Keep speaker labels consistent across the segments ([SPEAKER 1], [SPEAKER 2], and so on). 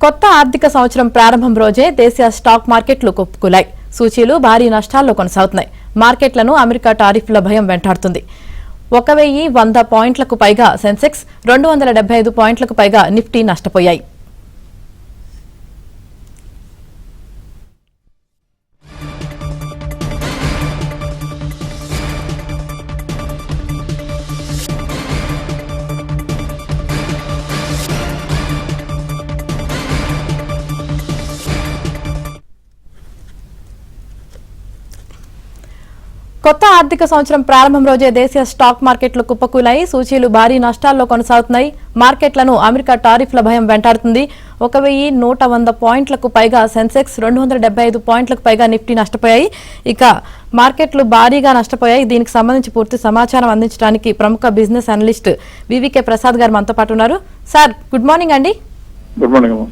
[SPEAKER 1] కొత్త ఆర్థిక సంవత్సరం ప్రారంభం రోజే దేశీయ స్టాక్ మార్కెట్లు కుప్పకూలాయి. సూచీలు భారీ నష్టాల్లో కొనసాగుతున్నాయి. మార్కెట్లను అమెరికా టారిఫ్ల భయం వెంటాడుతుంది. 1100 పాయింట్లకు పైగా సెన్సెక్స్, 275 పాయింట్లకు పైగా నిఫ్టీ నష్టపోయాయి. కొత్త ఆర్థిక సంవత్సరం ప్రారంభం రోజే దేశీయ స్టాక్ మార్కెట్లు కుప్పకూలాయి. సూచీలు భారీ నష్టాల్లో కొనసాగుతున్నాయి. మార్కెట్లను అమెరికా టారిఫ్ల భయం వెంటాడుతుంది. 1100 పాయింట్లకు పైగా సెన్సెక్స్, 275 పాయింట్లకు పైగా నిఫ్టీ నష్టపోయాయి. ఇక మార్కెట్లు భారీగా నష్టపోయాయి. దీనికి సంబంధించి పూర్తి సమాచారం అందించడానికి ప్రముఖ బిజినెస్ అనలిస్ట్ వివికే ప్రసాద్ గారు మనతో పాటు ఉన్నారు. సార్, గుడ్ మార్నింగ్ అండి.
[SPEAKER 2] గుడ్ మార్నింగ్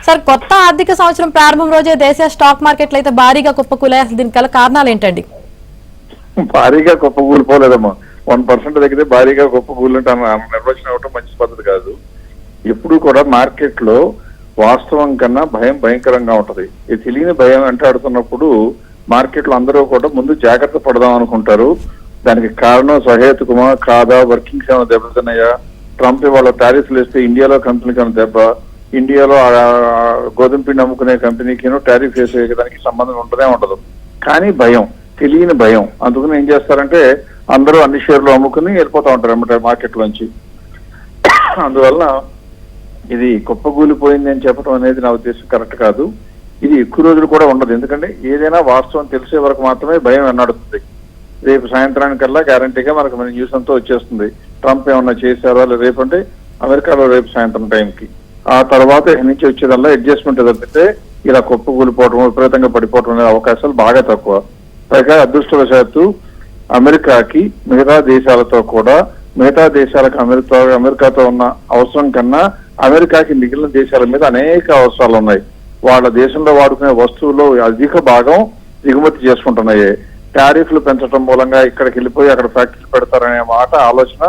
[SPEAKER 1] సార్, కొత్త ఆర్థిక సంవత్సరం ప్రారంభం రోజే దేశీయ స్టాక్ మార్కెట్లు అయితే భారీగా కుప్పకూలాయి. అసలు దీనికి గల కారణాలు ఏంటండి?
[SPEAKER 2] భారీగా కుప్పకూలిపోలేదమ్మా. 1% తగ్గితే భారీగా కుప్పకూలింటే నిర్వచనం అవటం మంచి పద్ధతి కాదు. ఎప్పుడు కూడా మార్కెట్ లో వాస్తవం కన్నా భయం భయంకరంగా ఉంటది. ఈ తెలియని భయం వెంటాడుతున్నప్పుడు మార్కెట్ లో అందరూ కూడా ముందు జాగ్రత్త పడదాం అనుకుంటారు. దానికి కారణం సహేతుకమా కాదా, వర్కింగ్స్ ఏమైనా దెబ్బతిన్నాయా, ట్రంప్ వాళ్ళ టారిఫ్లు వేస్తే ఇండియాలో కంపెనీకి ఏమైనా దెబ్బ, ఇండియాలో గోధుమ పిండి అమ్ముకునే కంపెనీకి టారిఫ్ వేసే దానికి సంబంధం ఉండదు. కానీ భయం, తెలియని భయం. అందుకని ఏం చేస్తారంటే అందరూ అన్ని షేర్లు అమ్ముకుని వెళ్ళిపోతా ఉంటారు అన్నమాట మార్కెట్ లోంచి. అందువలన ఇది కుప్పగూలిపోయింది అని చెప్పడం అనేది నా ఉద్దేశం కరెక్ట్ కాదు. ఇది ఎక్కువ రోజులు కూడా ఉండదు. ఎందుకంటే ఏదైనా వాస్తవం తెలిసే వరకు మాత్రమే భయం వెన్నాడుతుంది. రేపు సాయంత్రానికల్లా గ్యారంటీగా మనకు మన న్యూస్ అంతా వచ్చేస్తుంది. ట్రంప్ ఏమన్నా చేశారో రేపు అంటే అమెరికాలో రేపు సాయంత్రం టైంకి. ఆ తర్వాత నుంచి వచ్చేదల్లా అడ్జస్ట్మెంట్ తప్పితే ఇలా కుప్పగూలిపోవడం, విపరీతంగా పడిపోవడం అనే అవకాశాలు బాగా తక్కువ. పైగా అదృష్టవశాత్తు అమెరికాకి మిగతా దేశాలతో కూడా, మిగతా దేశాలకు అమెరికాతో ఉన్న అవసరం కన్నా అమెరికాకి మిగిలిన దేశాల మీద అనేక అవసరాలు ఉన్నాయి. వాళ్ళ దేశంలో వాడుకునే వస్తువుల్లో అధిక భాగం దిగుమతి చేసుకుంటున్నాయి. టారిఫ్లు పెంచడం మూలంగా ఇక్కడికి వెళ్ళిపోయి అక్కడ ఫ్యాక్టరీలు పెడతారనే మాట ఆలోచన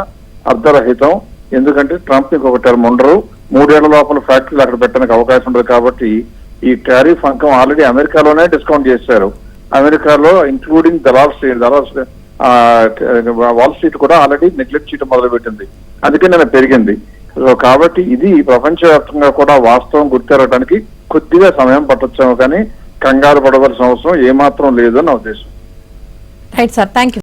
[SPEAKER 2] అర్ధరహితం. ఎందుకంటే ట్రంప్ ఇంకొక టర్మ్ ఉండరు. 3 ఏళ్ల లోపల ఫ్యాక్టరీలు అక్కడ పెట్టడానికి అవకాశం ఉండదు. కాబట్టి ఈ టారిఫ్ అంకం ఆల్రెడీ అమెరికాలోనే డిస్కౌంట్ చేశారు. అమెరికాలో ఇంక్లూడింగ్ వాల్ స్ట్రీట్ కూడా ఆల్రెడీ నెగ్లెక్ట్ చేయడం మొదలుపెట్టింది. అందుకే నేను పెరిగింది. సో కాబట్టి ఇది ప్రపంచవ్యాప్తంగా కూడా వాస్తవం గుర్తెరగడానికి కొద్దిగా సమయం పట్టొచ్చాము, కానీ కంగారు పడవలసిన అవసరం ఏమాత్రం లేదు అని నా ఉద్దేశం.
[SPEAKER 1] Right sir, thank you.